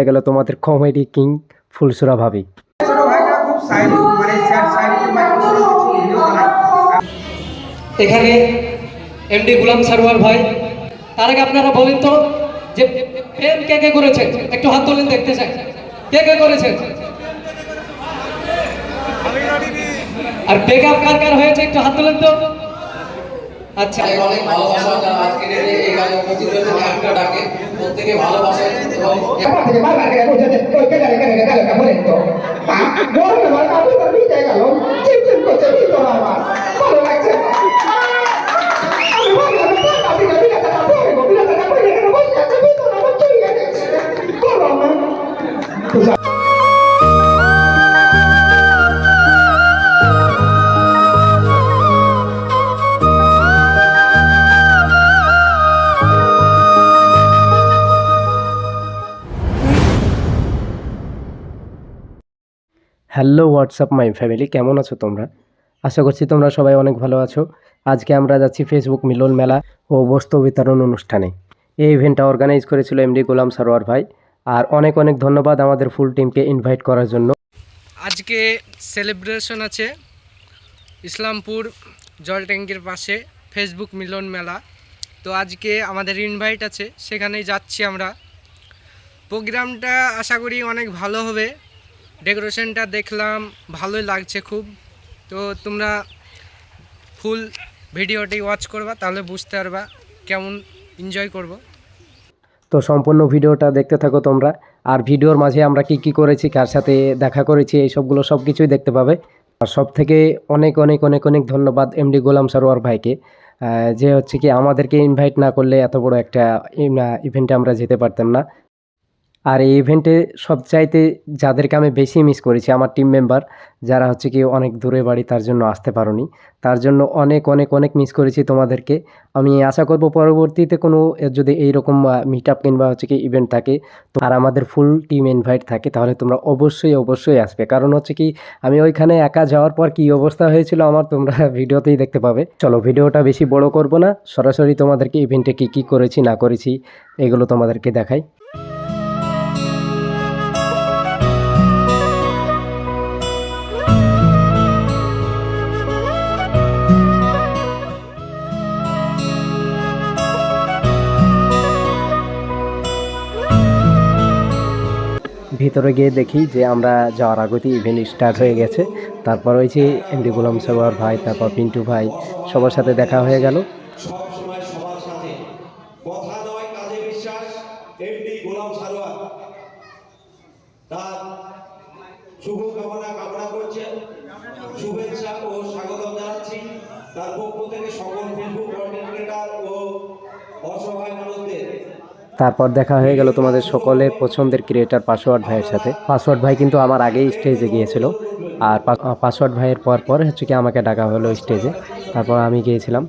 গেল তোমাদের comedy king ফুলসুরা ভাবি। ছোট ভাইটা খুব সাইলেন্ট, মানে স্যাড সাইলেন্ট মাইক্রোফোন কিছু ভিডিও বানায়। এখানে এমডি গোলাম সারোয়ার ভাই, তার আগে আপনারা বলেন তো যে প্রেম কে কে করেছেন, একটু হাত তোলেন দেখতে চাই কে কে করেছেন। আর ব্রেকআপ কার কার হয়েছে একটু হাত তোলেন তো। আচ্ছা, অনেক ভালোবাসা যারা আজকে এই কাজে উপস্থিত হয়েছে, একটা ডাকে প্রত্যেকে ভালোবাসা হ্যালো হোয়াটসঅ্যাপ মাই ফ্যামিলি, কেমন আছো তোমরা? আশা করছি তোমরা সবাই অনেক ভালো আছো। আজকে আমরা যাচ্ছি ফেসবুক মিলন মেলা ও বস্তু বিতরণ অনুষ্ঠানে। এই ইভেন্টটা অর্গানাইজ করেছিল এমডি গোলাম সারোয়ার ভাই। আর অনেক অনেক ধন্যবাদ আমাদের ফুল টিমকে ইনভাইট করার জন্য। আজকে সেলিব্রেশন আছে ইসলামপুর জল ট্যাঙ্কির পাশে ফেসবুক মিলন মেলা। তো আজকে আমাদের ইনভাইট আছে, সেখানেই যাচ্ছি আমরা। প্রোগ্রামটা আশা করি অনেক ভালো হবে, ডেকোরেশনটা দেখলাম ভালোই লাগছে খুব। তো তোমরা ফুল ভিডিওটি ওয়াচ করবা, তাহলে বুঝতে পারবা কেমন এনজয় করব। তো সম্পূর্ণ ভিডিওটা দেখতে থাকো তোমরা। আর ভিডিওর মাঝে আমরা কি কি করেছি, কার সাথে দেখা করেছি, এই সবগুলো সব কিছুই দেখতে পাবে। আর সব থেকে অনেক অনেক অনেক অনেক ধন্যবাদ এমডি গোলাম সারোয়ার ভাইকে, যে হচ্ছে কি আমাদেরকে ইনভাইট না করলে এত বড় একটা ইভেন্টে আমরা যেতে পারতাম না। আর এই ইভেন্টে সবচাইতে যাদেরকে আমি বেশি মিস করেছি আমার টিম মেম্বার, যারা হচ্ছে কি অনেক দূরে বাড়ি, তার জন্য আসতে পারোনি, তার জন্য অনেক অনেক অনেক মিস করেছি তোমাদেরকে। আমি আশা করব পরবর্তীতে কোনো যদি এইরকম মিট আপ কিংবা হচ্ছে কি ইভেন্ট থাকে তো আর আমাদের ফুল টিম ইনভাইট থাকে, তাহলে তোমরা অবশ্যই অবশ্যই আসবে। কারণ হচ্ছে কি আমি ওইখানে একা যাওয়ার পর কী অবস্থা হয়েছিল আমার, তোমরা ভিডিওতেই দেখতে পাবে। চলো ভিডিওটা বেশি বড় করব না, সরাসরি তোমাদেরকে ইভেন্টে কী কী করেছি না করেছি এগুলো তোমাদেরকে দেখাই। ভিতরে গিয়ে দেখি যে আমরা যাওয়ার আগতেই ইভেন্ট স্টার্ট হয়ে গেছে। তারপর ওই যে এমডি গোলাম সারোয়ার ভাই, তারপর পিন্টু ভাই, সবার সাথে দেখা হয়ে গেল। সব সময় সবার সাথে কথা নয় কাজে বিশ্বাস, এমডি গোলাম সারোয়ার তার শুভকামনা কামনা করছে, শুভেচ্ছা ও স্বাগতম জানাচ্ছি তার পক্ষ থেকে সকল ফেসবুক কন্টেন্ট ক্রিয়েটর ও অসহায় মানুষদের। তারপর দেখা হয়ে গেল তোমাদের সকলের পছন্দের ক্রিয়েটার পাসওয়ার্ড ভাইয়ের সাথে। পাসওয়ার্ড ভাই কিন্তু আমার আগেই স্টেজে গিয়েছিল, আর পাসওয়ার্ড ভাইয়ের পর হচ্ছে কি আমাকে ডাকা হলো স্টেজে, তারপর আমি গিয়েছিলাম।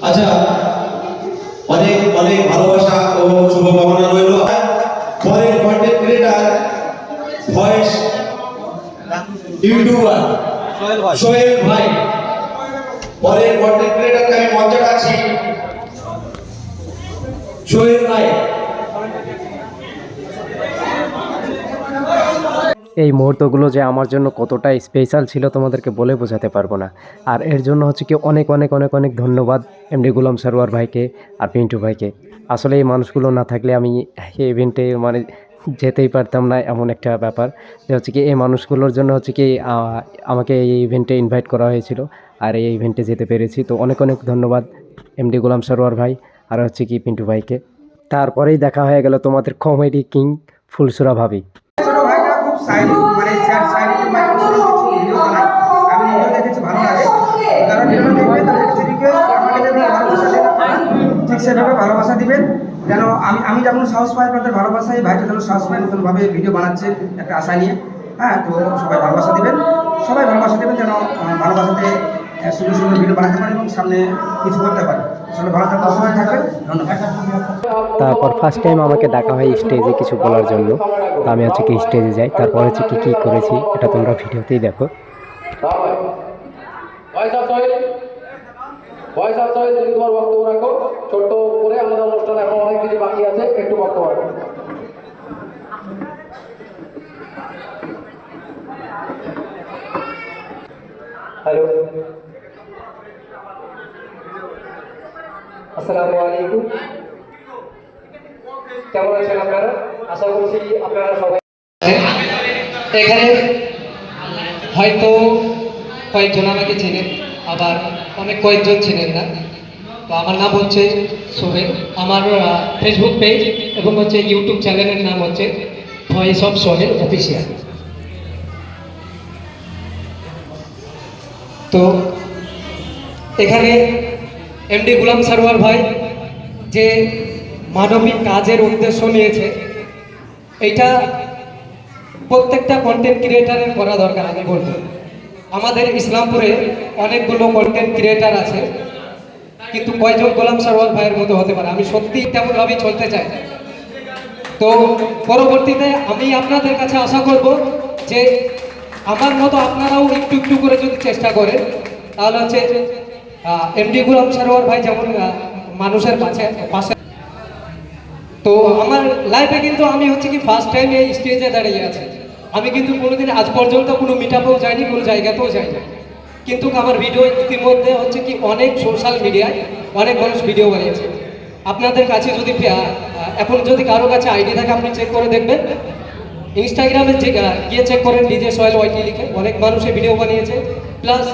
আচ্ছা, অনেক অনেক ভালোবাসা ও শুভকামনা রইল। পরের content creator voice YouTuber Sohel ভাই, পরের কন্টেন্ট ক্রিয়েটরকে আমি মঞ্চে ডাকছি সোহেল ভাই। এই মুহূর্তগুলো যে আমার জন্য কতটা স্পেশাল ছিল তোমাদেরকে বলে বোঝাতে পারবো না। আর এর জন্য হচ্ছে কি অনেক অনেক অনেক অনেক ধন্যবাদ এমডি গোলাম সারোয়ার ভাইকে আর পিন্টু ভাইকে। আসলে এই মানুষগুলো না থাকলে আমি এই ইভেন্টে মানে যেতেই পারতাম না, এমন একটা ব্যাপার যে হচ্ছে কি এই মানুষগুলোর জন্য হচ্ছে কি আমাকে এই ইভেন্টে ইনভাইট করা হয়েছিল আর এই ইভেন্টে যেতে পেরেছি। তো অনেক অনেক ধন্যবাদ এমডি গোলাম সারোয়ার ভাই আর হচ্ছে কি পিন্টু ভাইকে। তারপরেই দেখা হয়ে গেল তোমাদের কমেডি কিং ফুলসুরা ভাবি। ছোট ভাইটা খুব সাইলেন্ট, মানে স্যাড সাইলেন্ট মাইক্রোফোন কিছু ভিডিও বানায়। আমি নিজেও দেখেছি, ভালো লাগে। কারণ ভিডিও দেখবে তাদের কাছে রিকোয়েস্ট, আমাকে যদি ভালোবাসা দেন আপনারা ঠিক সেভাবে ভালোবাসা দিবেন, যেন আমি যেমন সাহস পাই আপনাদের ভালোবাসায়, ভাইটা যেন সাহস পায় নতুনভাবে ভিডিও বানাচ্ছে একটা আশা নিয়ে। হ্যাঁ, তো সবাই ভালোবাসা দেবেন, সবাই ভালোবাসা দেবেন, যেন ভালোবাসাতে সুন্দর সুন্দর ভিডিও বানাতে পারে এবং সামনে কিছু করতে পারে। আসলে ভালো থাকবেন, সবাই থাকবেন, ধন্যবাদ। তারপর ফার্স্ট টাইম আমাকে ডাকা হয় স্টেজে কিছু বলার জন্য, তো আমি হচ্ছে কি স্টেজে যাই। তারপর হচ্ছে কি কী করেছি এটা তোমরা ভিডিওতেই দেখো। ভয়েস আনসারে তুমি তোমার বক্তব্য রাখো ছোট্ট করে, আমাদের অনুষ্ঠান এখন অনেক কিছু বাকি আছে, একটু বক্তব্য রাখো। হ্যালো, আসসালামু আলাইকুম, কেমন আছেন আপনারা? আশা করছি আপনারা সবাই এখানে হয়তো কয়েকজন আমাকে চেনেন, আবার অনেক কয়েকজন চেনেন না। তো আমার নাম হচ্ছে সোহেল, আমার ফেসবুক পেজ এবং হচ্ছে ইউটিউব চ্যানেলের নাম হচ্ছে ভয়েস অফ সোহেল অফিসিয়াল। তো এখানে এমডি গোলাম সারোয়ার ভাই যে মানবিক কাজের উদ্দেশ্য নিয়েছে, এইটা প্রত্যেকটা কন্টেন্ট ক্রিয়েটারের করা দরকার। আমি বলবো আমাদের ইসলামপুরে অনেকগুলো কন্টেন্ট ক্রিয়েটার আছে, কিন্তু কয়জন গোলাম সারোয়ার ভাইয়ের মতো হতে পারে? আমি সত্যি তেমনভাবেই চলতে চাই। তো পরবর্তীতে আমি আপনাদের কাছে আশা করব যে আমার মতো আপনারাও একটু একটু করে যদি চেষ্টা করেন, তাহলে হচ্ছে এমডি গোলাম সারোয়ার ভাই যেমন মানুষের পাশে। তো আমার লাইফে কিন্তু আমি হচ্ছে কি ফার্স্ট টাইম এই স্টেজে দাঁড়িয়ে আছি। আমি কিন্তু কোনোদিন আজ পর্যন্ত কোনো মিটআপেও যাইনি, কোনো জায়গাতেও যাইনি, কিন্তু আমার ভিডিও ইতিমধ্যে হচ্ছে কি অনেক সোশ্যাল মিডিয়ায় অনেক মানুষ ভিডিও বানিয়েছে। আপনাদের কাছে যদি এখন যদি কারো কাছে আইডি থাকে আপনি চেক করে দেখবেন, ইনস্টাগ্রামে গিয়ে চেক করেন ডিজে সোহেল ওয়াইটি লিখে, অনেক মানুষে ভিডিও বানিয়েছে। প্লাস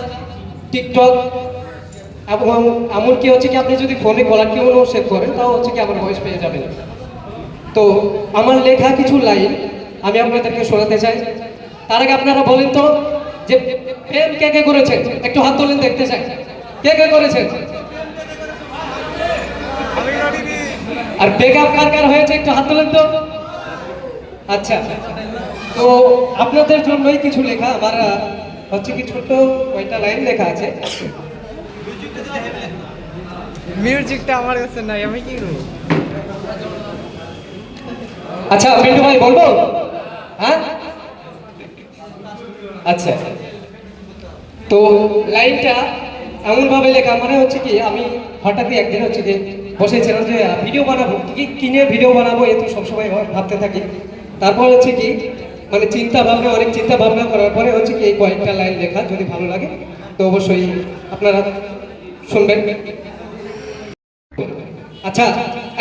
টিকটক এবং এমনকি হচ্ছে কি আপনি যদি ফোনে কলার টিউনও সেভ করেন তাও হচ্ছে কি আমার ভয়েস পেয়ে যাবেন। তো আমার লেখা কিছু লাইন আমি আপনাদেরকে শোনাতে চাই। তার আগে আপনারা বলেন তো যে প্রেম কে কে করেছেন? একটু হাত তোলেন, দেখতে চাই কে কে করেছেন। আর ব্রেকআপ কার কার হয়েছে একটু হাত তোলেন তো। আচ্ছা, তো আপনাদের জন্যই কিছু লেখা আমার হচ্ছে কি ছোট্ট কয়টা লাইন লেখা আছে। মিউজিকটা আমার কাছে নাই, আমি কি করবো? আচ্ছা পিন্টু ভাই বলবো? হ্যাঁ আচ্ছা, তো লাইনটা এমনভাবে লেখা, মানে হচ্ছে কি আমি হঠাৎই একদিন হচ্ছে কি বসেছিলাম যে ভিডিও বানাবো, কি নিয়ে ভিডিও বানাবো এ তো সবসময় ভাবতে থাকি। তারপর হচ্ছে কি মানে অনেক চিন্তা ভাবনা করার পরে হচ্ছে কি এই কয়েকটা লাইন লেখা, যদি ভালো লাগে তো অবশ্যই আপনারা শুনবেন। আচ্ছা,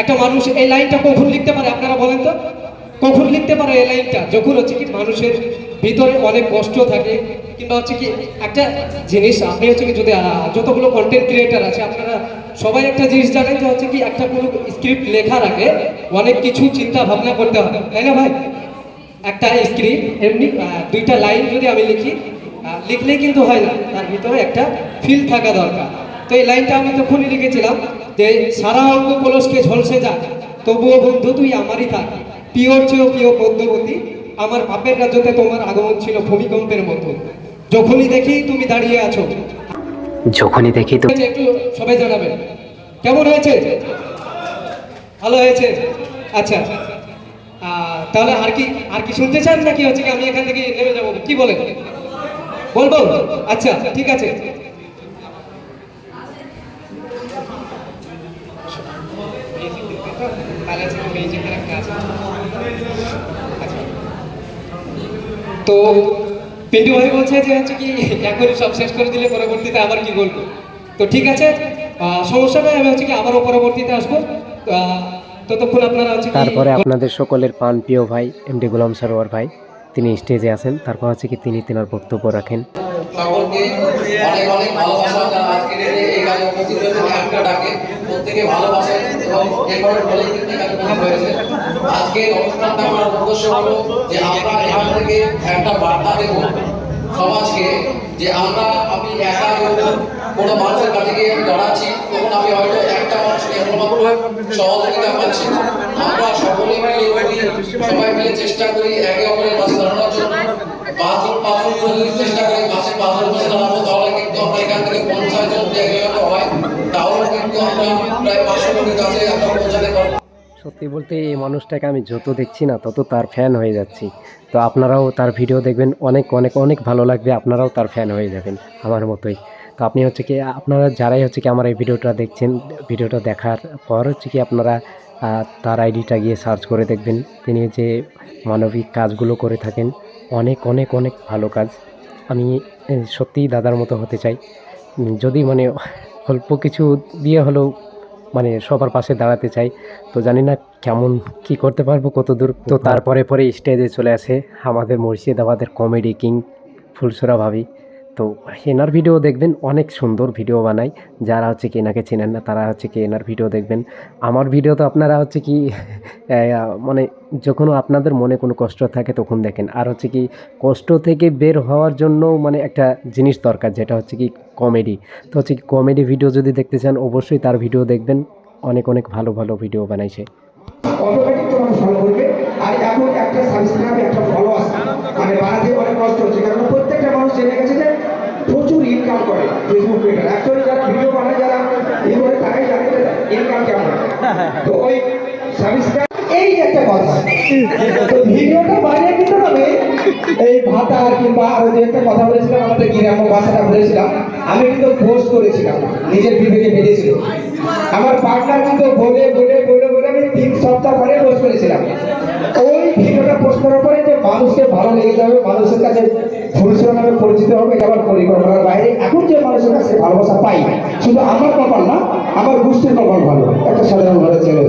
একটা মানুষ এই লাইনটা কখন লিখতে পারে আপনারা বলেন তো? কখন লিখতে পারে এই লাইনটা? যখন হচ্ছে কি মানুষের ভিতরে অনেক কষ্ট থাকে, কিংবা হচ্ছে কি একটা জিনিস আপনি হচ্ছে কি যদি যতগুলো কন্টেন্ট ক্রিয়েটার আছে আপনারা সবাই একটা জিনিস জানেন যে হচ্ছে কি একটা কোনো স্ক্রিপ্ট লেখার আগে অনেক কিছু চিন্তা ভাবনা করতে হয়, তাই না ভাই? একটা স্ক্রিপ্ট এমনি দুইটা লাইন যদি আমি লিখলে কিন্তু হয় না, তার ভিতরে একটা ফিল থাকা দরকার। তো এই লাইনটা আমি তখনই লিখেছিলাম যে সারা অঙ্গ কলসকে ঝলসে যাক, তবুও বন্ধু তুই আমারই থাক, প্রিয়র চেয়েও প্রিয় পদ্মবতী, আমার পাপের রাজ্যতে তোমার আগমন ছিল ভূমিকম্পের মতো, যখনই দেখি তুমি দাঁড়িয়ে আছো। যখনই দেখি তো একটু সবাই জানাবেন কেমন হয়েছে? ভালো হয়েছে? আচ্ছা, তাহলে আর কি শুনতে চান নাকি হচ্ছে কি আমি এখান থেকে নেমে যাবো? কি বলেন, বলবো? আচ্ছা ঠিক আছে। তো পিন্টু ভাই বলছে যে হচ্ছে কি এখনই সব শেষ করে দিলে পরবর্তীতে আবার কি বলবো। তো ঠিক আছে, সমস্যা নয়, আমি হচ্ছে কি আবারও পরবর্তীতে আসবো। ততক্ষণ আপনারা হচ্ছে তারপরে আপনাদের সকলের প্রিয় ভাই এমডি গোলাম সারোয়ার ভাই তিনি স্টেজে আসেন। তারপর হচ্ছে কি তিনি তেনার বক্তব্য রাখেন। সকলকে অনেক অনেক ভালোবাসা, যারা আজকের এই কাজে উপস্থিত হয়েছে একটা ডাকে প্রত্যেকে ভালোবাসে এবং এরপরে বলে কিন্তু এখানে উপস্থিত হয়েছে। আজকে অনুষ্ঠানটা আমার উদ্দেশ্য হলো যে আমরা এখান থেকে একটা বার্তা দেব সমাজকে, যে আমি একা কোনো মানুষের কাছে গিয়ে দাঁড়াচ্ছি তখন আমি হয়তো একটা মানুষকে একমাত্র সহযোগিতা পাচ্ছি। আমরা সকলে মিলে সবাই মিলে চেষ্টা করি একে অপরের পাশে দাঁড়ানোর জন্য। পাঁচজন যদি চেষ্টা করি পাশে পাশে দাঁড়াবো, তাহলে কিন্তু আমরা এখান থেকে 50 জন জায়গায় হয়, তাহলে কিন্তু আমরা প্রায় 500 জনের কাছে আমরা পৌঁছাতে পারবো। সত্যি বলতে এই মানুষটাকে আমি যত দেখছি না তত তার ফ্যান হয়ে যাচ্ছি। তো আপনারাও তার ভিডিও দেখবেন, অনেক অনেক অনেক ভালো লাগবে, আপনারাও তার ফ্যান হয়ে যাবেন আমার মতোই। তো আপনি হচ্ছে কি আপনারা যারাই হচ্ছে কি আমার এই ভিডিওটা দেখছেন, ভিডিওটা দেখার পর হচ্ছে কি আপনারা তার আইডিটা গিয়ে সার্চ করে দেখবেন। তিনি যে মানবিক কাজগুলো করে থাকেন, অনেক অনেক অনেক ভালো কাজ। আমি সত্যিই দাদার মতো হতে চাই। যদি মানে অল্প কিছু দিয়ে হলেও মানে সবার পাশে দাঁড়াতে চাই। তো জানি না কেমন কি করতে পারবো, কতদূর। তো তারপরে স্টেজে চলে আসে আমাদের মুর্শিদাবাদের কমেডি কিং ফুলসুরা ভাবি। তো এনার ভিডিও দেখবেন, অনেক সুন্দর ভিডিও বানায়। যারা হচ্ছে কি এনাকে চেনেন না তারা হচ্ছে কি এনার ভিডিও দেখবেন। আমার ভিডিও তো আপনারা হচ্ছে কি মানে যখন আপনাদের মনে কোনো কষ্ট থাকে তখন দেখেন। আর হচ্ছে কি কষ্ট থেকে বের হওয়ার জন্য মানে একটা জিনিস দরকার, যেটা হচ্ছে কি কমেডি। তো হচ্ছে কি কমেডি ভিডিও যদি দেখতে চান অবশ্যই তার ভিডিও দেখবেন। অনেক অনেক ভালো ভালো ভিডিও বানাইছে। অটোমেটিক তোমাকে ফলো করবে। আর এখন একটা সাবস্ক্রাইব একটা ফলো আসে মানে বাড়াতে অনেক কষ্ট হচ্ছে, কারণ প্রত্যেকটা মানুষ জেনে গেছে যে প্রচুর ইনকাম করে ফেসবুক পেজে। অ্যাকচুয়ালি যারা ভিডিও বানায়, যারা করে তারাই জানে যে ইনকাম কেমন। তো ওই সাবস্ক্রাইব এই একটা কথা, তো ভিডিওটা বাইরে দিতে হবে এই ভাতা কিংবা আরো যে একটা কথা বলেছিলাম আমাদের গ্রাম্য ভাষাটা বলেছিলাম, আমি কিন্তু পোস্ট করেছিলাম নিজের বিবেকে বেরিয়েছিল। আমার পার্টনার কিন্তু বলে বলে বলে বলে আমি 3 সপ্তাহ পরে পোস্ট করেছিলাম। ওই ভিডিওটা পোস্ট করার পরে যে মানুষকে ভালো লেগে যাবে, মানুষের কাছে ফুলসুরা নামে পরিচিত হবে, এটা আমার পরিকল্পনার বাইরে। এখন যে মানুষের কাছে ভালোবাসা পাই, শুধু আমার কপাল না, আমার গোষ্ঠীর কপাল ভালো, একটা সাধারণ ঘরের ছেলে।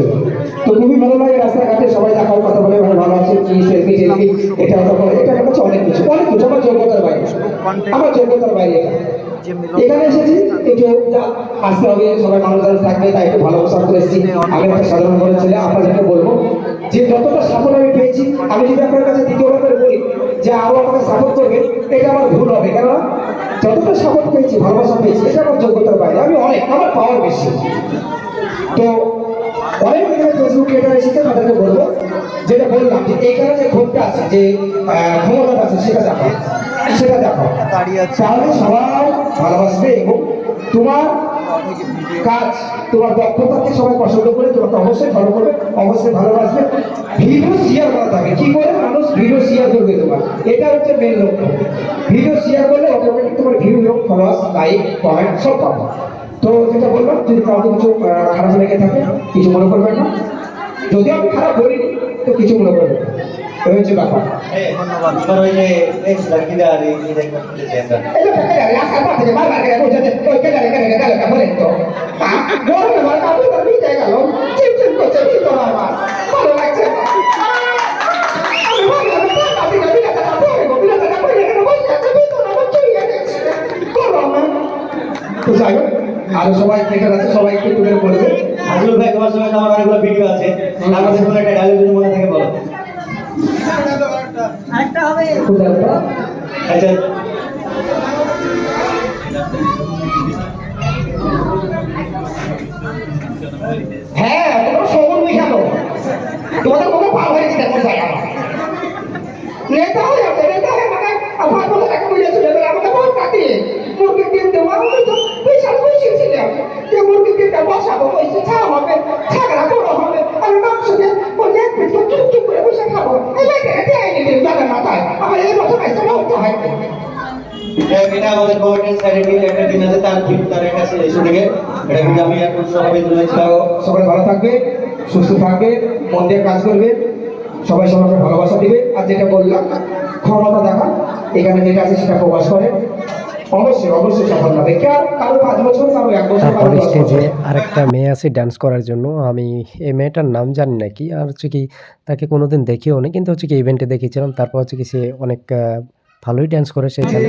তো খুবই ভালো লাগে, রাস্তাঘাটে সবাই দেখার কথা বলে ভাই ভালো আছে কি সেলফি টেলফি, এটা ওটা বলে। এটা আমার কাছে অনেক কিছু অনেক কিছু আমার যোগ্যতার বাইরে, আমার যোগ্যতার বাইরে এটা। এখানে এসেছি একটু আসতে হবে, সবাই মানুষ থাকবে, তাই একটু ভালোবাসা করে এসেছি। আমি একটা সাধারণ ঘরের ছেলে, আপনাদেরকে বলবো যে যতটা সাপোর্ট আমি পেয়েছি, আমি যদি আপনার কাছে দ্বিতীয়বার করে বলি যে আরো আমাকে সাপোর্ট করবে, এটা আমার ভুল হবে। কেননা যতটা সাপোর্ট পেয়েছি, ভালোবাসা পেয়েছি, এটা আমার যোগ্যতার বাইরে। আমি অনেক, আমার পাওয়ার বেশি। তো অনেক এখানে ফেসবুক ক্রিয়েটার এসেছে, তাদেরকে বলবো যেটা বললাম যে এইখানে যে ক্ষোভটা আছে, যে ক্ষমতাটা আছে, সেটা দেখো, সেটা দেখো, তাহলে সবাই ভালোবাসবে এবং তোমার কাজ, তোমার দক্ষতাকে সবাই পছন্দ করে তোমাকে অবশ্যই ফলো করবে, অবশ্যই ভালোবাসবে। ভিডিও শেয়ার করা থাকে, কি করে মানুষ ভিডিও শেয়ার করবে তোমার, এটা হচ্ছে মেন লক্ষ্য। ভিডিও শেয়ার করলে অটোমেটিক তোমার ভিউ এবং ফলোয়ার্স, লাইক, কমেন্ট সব পাবো। তো যেটা বললাম, যদি কাউকে কিছু খারাপ লেগে থাকে কিছু মনে করবেন না, যদি আমি খারাপ বলিনি তো কিছু মনে করবেন না, এই হচ্ছে ব্যাপার। যাই হোক, আরো সবাই ক্রিকেটার আছে, সবাই একটু তুলে বলবে। আজুল ভাই, তোমার সঙ্গে তো আমার অনেকগুলো ভিডিও আছে, তার মধ্যে কোনো একটা ডায়লগ যদি মনে থাকে বলো। আচ্ছা, হ্যাঁ, তোমরা সবুজ মিশানো, তোমাদের কোনো ভালো হয়েছে দেখো জায়গা নেতা হয়ে আছে, নেতা হয়ে মানে আমার মতো টাকা বুঝে চলে গেলে আমাকে বহুত কাটিয়ে মুরগির ডিম দেবো। আমি তো পয়সা বসিয়েছিলাম যে মুরগির ডিমটা বসাবো, পয়সা ছা হবে, ছাগড়া বড় হবে, আমি মাংস দিয়ে ওই এক পিঠ চুপ চুপ করে বসে খাবো। এই ব্যাগটা দেয়নি দিন জায়গা মাথায়, আমার এই বছর এসে বলতে হয়। এটা আমাদের গভর্নমেন্ট সার্টিফিকেট একটা দিন আছে, তার একটা শুটিংয়ে এটা কিন্তু আমি এখন সবাই তুলেছিলাম। সবাই ভালো থাকবে, সুস্থ থাকবে, মন দিয়ে কাজ করবে, সবাই সবাইকে ভালোবাসা দিবে। আর যেটা বললাম ক্ষমতা দেখা, এখানে যেটা আছে সেটা প্রকাশ করে, অবশ্যই অবশ্যই সফল হবে। কারো 5 বছর, কারো 1 বছর, কারো তারপরে 10 স্টেজে বছর। আরেকটা মেয়ে আছে ডান্স করার জন্য। আমি এই মেয়েটার নাম জানি না কি, আর হচ্ছে কি তাকে কোনোদিন দেখিও নি, কিন্তু হচ্ছে কি ইভেন্টে দেখেছিলাম। তারপর হচ্ছে কি সে অনেক ভালোই ডান্স করে সেখানে।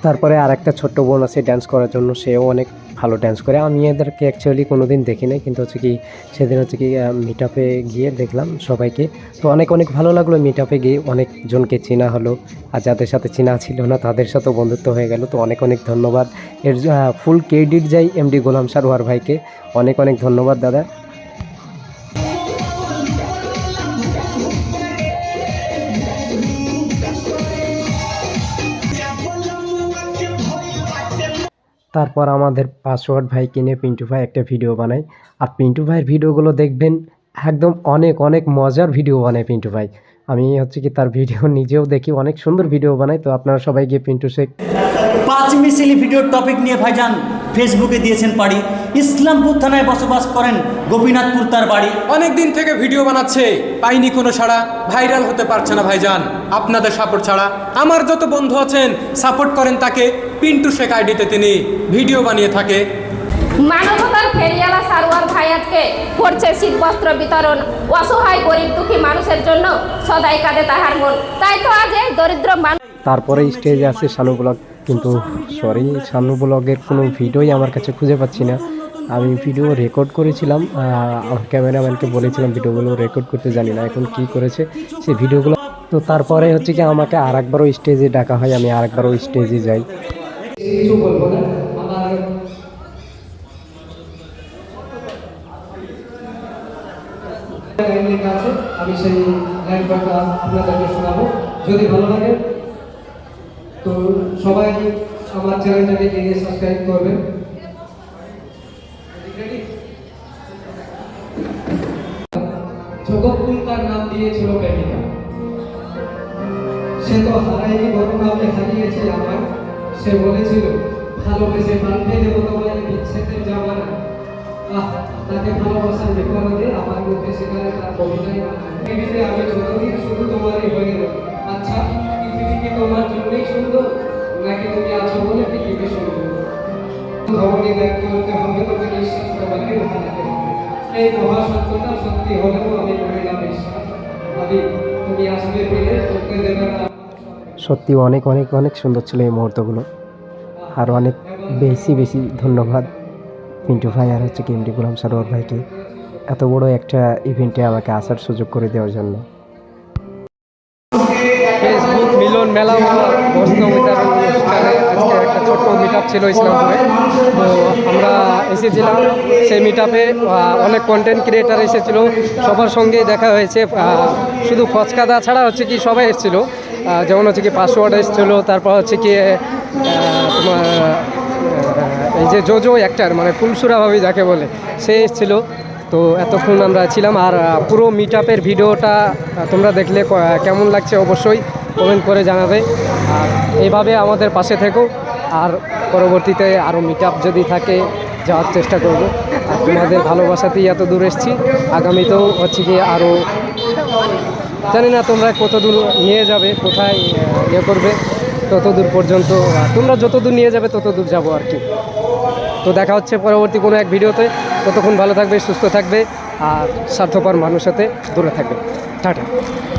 তারপরে আরেকটা ছোট্ট বোন আছে ডান্স করার জন্য, সেও অনেক ভালো ডান্স করে। আমি এদেরকে অ্যাকচুয়ালি কোনোদিন দেখি নাই, কিন্তু হচ্ছে কি সেদিন হচ্ছে কি মিট আপে গিয়ে দেখলাম সবাইকে। তো অনেক অনেক ভালো লাগলো, মিট আপে গিয়ে অনেকজনকে চেনা হলো, আর যাদের সাথে চেনা ছিল না তাদের সাথেও বন্ধুত্ব হয়ে গেল। তো অনেক অনেক ধন্যবাদ, এর ফুল ক্রেডিট যাই এমডি গোলাম সারোয়ার ভাইকে। অনেক অনেক ধন্যবাদ দাদা। তারপর আমাদের পাসওয়ার্ড ভাইকে নিয়ে পিন্টু ভাই একটা ভিডিও বানায়। আর পিন্টু ভাইয়ের ভিডিওগুলো দেখবেন, একদম অনেক অনেক মজার ভিডিও বানায় পিন্টু ভাই। আমি হচ্ছে কি তার ভিডিও নিজেও দেখি, অনেক সুন্দর ভিডিও বানায়। তো আপনারা সবাই গিয়ে পিন্টু শেখ 5 মিনিট ভিডিওর টপিক নিয়ে ভাইজান ফেসবুকে দিয়েছেন পাড়ি। ইসলামপুর থানায় বসবাস করেন, গোপীনাথপুর তার বাড়ি। অনেক দিন থেকে ভিডিও বানাচ্ছে, পাইনি কোনো সাড়া, ভাইরাল হতে পারছে না ভাইজান আপনাদের সাপোর্ট ছাড়া। আমার যত বন্ধু আছেন সাপোর্ট করেন তাকে, পিন্টু শেখ আইডিতে তিনি ভিডিও বানিয়ে থাকে। মানবতার ফেরিয়ালা সারোয়ার ভাই আজকে করছে শীতবস্ত্র বিতরণ। অসহায় গরিব দুঃখী মানুষের জন্য সদাই কাঁদে তাহার মন। তাই তো আজ এই দরিদ্র মানুষ। তারপরে স্টেজে আছে শানু ব্লগ, কিন্তু সরি, শানু ব্লগের কোনো ভিডিওই আমার কাছে খুঁজে পাচ্ছি না। আমি ভিডিও রেকর্ড করেছিলাম, আমার ক্যামেরাম্যানকে বলেছিলাম ভিডিওগুলো রেকর্ড করতে, জানি না এখন কি করেছে সেই ভিডিওগুলো। তো তারপরে হচ্ছে কি আমাকে আরেকবারও স্টেজে ডাকা হয়, আমি আরেকবারও স্টেজে যাই। কিছু বলবো না, আমার লাইন লেখা আছে, আমি সেই লাইনটা আপনাদেরকে শোনাবো। যদি ভালো লাগে তো সবাই আমার চ্যানেলটাকে গিয়ে সাবস্ক্রাইব করবেন। জগৎকুল তার নাম দিয়েছিল প্রেমিকা, সে তো হারায়নি বরং আমি হারিয়েছি আমার। সে বলেছিল ভালোবেসে পাল্টে দেবো তোমায় বিচ্ছেদের জামানা। তাকে ভালোবাসার বিপরীতে আমার মুখে সেখানে তার কবিতাই পৃথিবীতে আমি যতদিন শুধু তোমারই হয়ে রইব। আচ্ছা, পৃথিবী কি তোমার জন্যই সুন্দর, নাকি তুমি আছো বলে পৃথিবী সুন্দর? ধরনী ত্যাগ করতে হবে, তোকে নিঃশ্বাস তোমাকে হারাতে হবে। এই মহাসত্যটা সত্যি হলেও আমি করি না বিশ্বাস। আমি তুমি আসবে ফিরে, তোকে দেবে না। সত্যি অনেক অনেক অনেক সুন্দর ছিল এই মুহূর্তগুলো। আর অনেক বেশি বেশি ধন্যবাদ পিন্টু ভাই আর হচ্ছে কি এমডি গোলাম সারোয়ার ভাইকে এত বড় একটা ইভেন্টে আমাকে আসার সুযোগ করে দেওয়ার জন্য। ফেসবুক মিলন মেলা বস্ত্র বিতরণ অনুষ্ঠানে আজকে একটা ছোট্ট মিট আপ ছিল ইসলামপুরে। তো আমরা এসেছিলাম সেই মিট আপে, অনেক কন্টেন্ট ক্রিয়েটার এসেছিলো, সবার সঙ্গেই দেখা হয়েছে। শুধু ফচকাদা ছাড়া হচ্ছে কি সবাই এসেছিলো, যেমন হচ্ছে কি পাসওয়ার্ড এসেছিলো, তারপর হচ্ছে কি তোমার এই যে জোজো অ্যাক্টার মানে ফুলসুরা ভাবি যাকে বলে, সে এসেছিলো। তো এতক্ষণ আমরা ছিলাম। আর পুরো মিট আপের ভিডিওটা তোমরা দেখলে কেমন লাগছে অবশ্যই কমেন্ট করে জানাবে। আর এইভাবে আমাদের পাশে থেকো, আর পরবর্তীতে আরও মিট আপ যদি থাকে যাওয়ার চেষ্টা করব। আর তোমাদের ভালোবাসাতেই এত দূর এসেছি, আগামীতেও হচ্ছে কি আরও জানি না তোমরা কত দূর নিয়ে যাবে, কোথায় ইয়ে করবে, তত দূর পর্যন্ত তোমরা যত দূর নিয়ে যাবে তত দূর যাবো আর কি। তো দেখা হচ্ছে পরবর্তী কোনো এক ভিডিওতে। ততক্ষণ ভালো থাকবে, সুস্থ থাকবে, আর স্বার্থপর মানুষের সাথে দূরে থাকবে। টাটা।